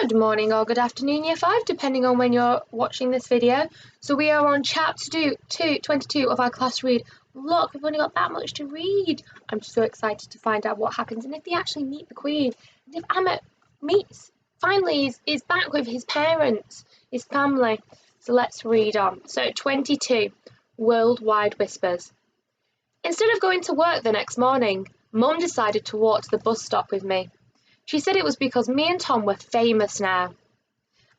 Good morning or good afternoon, Year 5, depending on when you're watching this video. So we are on chapter 22 of our class read. Look, we've only got that much to read. I'm so excited to find out what happens and if they actually meet the Queen. And if Amit finally is back with his parents, his family. So let's read on. So 22, Worldwide Whispers. Instead of going to work the next morning, Mum decided to walk to the bus stop with me. She said it was because me and Tom were famous now,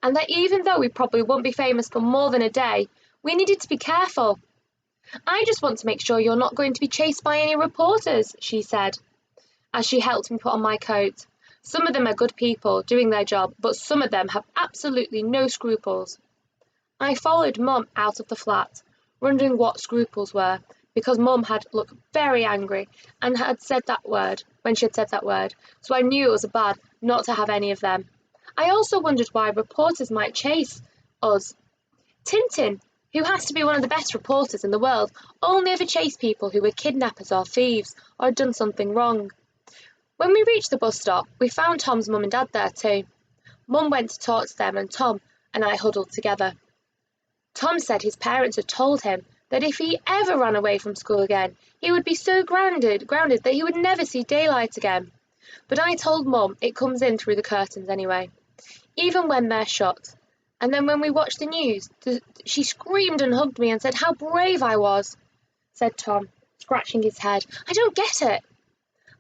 and that even though we probably won't be famous for more than a day, we needed to be careful. I just want to make sure you're not going to be chased by any reporters, she said, as she helped me put on my coat. Some of them are good people doing their job, but some of them have absolutely no scruples. I followed Mum out of the flat, wondering what scruples were, because Mum had looked very angry and had said that word when she had said that word, so I knew it was bad not to have any of them. I also wondered why reporters might chase us. Tintin, who has to be one of the best reporters in the world, only ever chased people who were kidnappers or thieves or had done something wrong. When we reached the bus stop, we found Tom's mum and dad there too. Mum went to talk to them and Tom and I huddled together. Tom said his parents had told him that if he ever ran away from school again, he would be so grounded that he would never see daylight again. But I told Mum it comes in through the curtains anyway, even when they're shut. And then when we watched the news, she screamed and hugged me and said how brave I was, said Tom, scratching his head. I don't get it.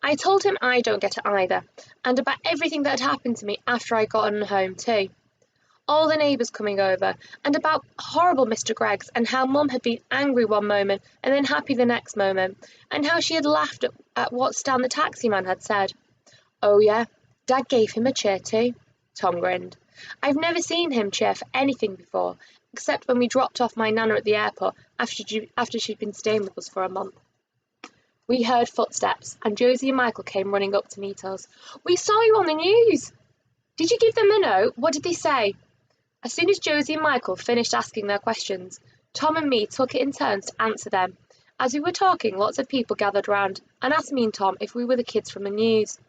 I told him I don't get it either, and about everything that had happened to me after I got home too. All the neighbours coming over, and about horrible Mr. Greggs, and how Mum had been angry one moment and then happy the next moment, and how she had laughed at what Stan the taxi man had said. Oh yeah, Dad gave him a cheer too, Tom grinned. I've never seen him cheer for anything before, except when we dropped off my Nana at the airport after she'd been staying with us for a month. We heard footsteps, and Josie and Michael came running up to meet us. We saw you on the news. Did you give them a note? What did they say? As soon as Josie and Michael finished asking their questions, Tom and me took it in turns to answer them. As we were talking, lots of people gathered round and asked me and Tom if we were the kids from the news.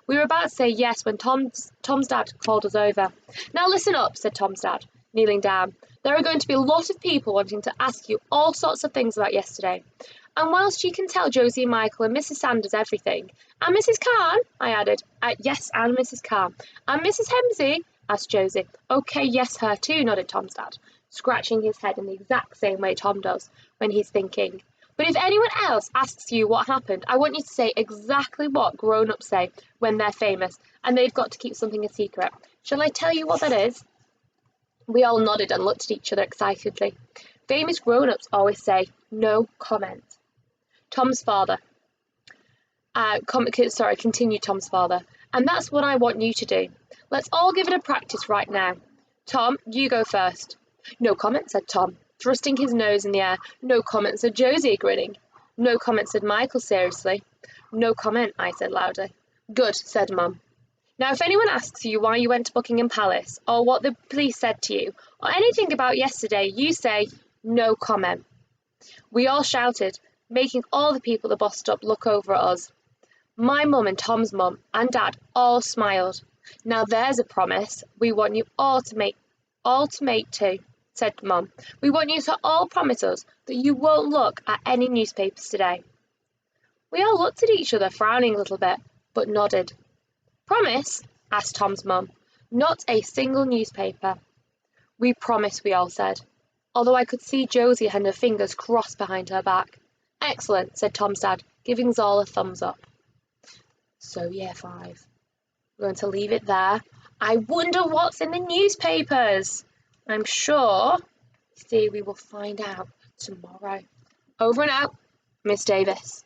We were about to say yes when Tom's dad called us over. Now listen up, said Tom's dad, kneeling down. There are going to be a lot of people wanting to ask you all sorts of things about yesterday. And whilst you can tell Josie and Michael and Mrs. Sanders everything, and Mrs. Khan, I added, yes, and Mrs. Khan, and Mrs. Hemsey, asked Josie. Okay, yes, her too, nodded Tom's dad, scratching his head in the exact same way Tom does when he's thinking. But if anyone else asks you what happened, I want you to say exactly what grown-ups say when they're famous, and they've got to keep something a secret. Shall I tell you what that is? We all nodded and looked at each other excitedly. Famous grown-ups always say, no comment. Tom's father. Continued Tom's father. And that's what I want you to do. Let's all give it a practice right now. Tom, you go first. No comment, said Tom, thrusting his nose in the air. No comment, said Josie, grinning. No comment, said Michael, seriously. No comment, I said loudly. Good, said Mum. Now, if anyone asks you why you went to Buckingham Palace, or what the police said to you, or anything about yesterday, you say, no comment. We all shouted, making all the people at the bus stop look over at us. My mum and Tom's mum and dad all smiled. Now there's a promise we want you all to make too, said Mum. We want you to all promise us that you won't look at any newspapers today. We all looked at each other, frowning a little bit, but nodded. Promise? Asked Tom's mum. Not a single newspaper. We promise, we all said, although I could see Josie and her fingers crossed behind her back. Excellent, said Tom's dad, giving us all a thumbs up. So, Year 5. We're going to leave it there. I wonder what's in the newspapers. I'm sure, we will find out tomorrow. Over and out, Miss Davis.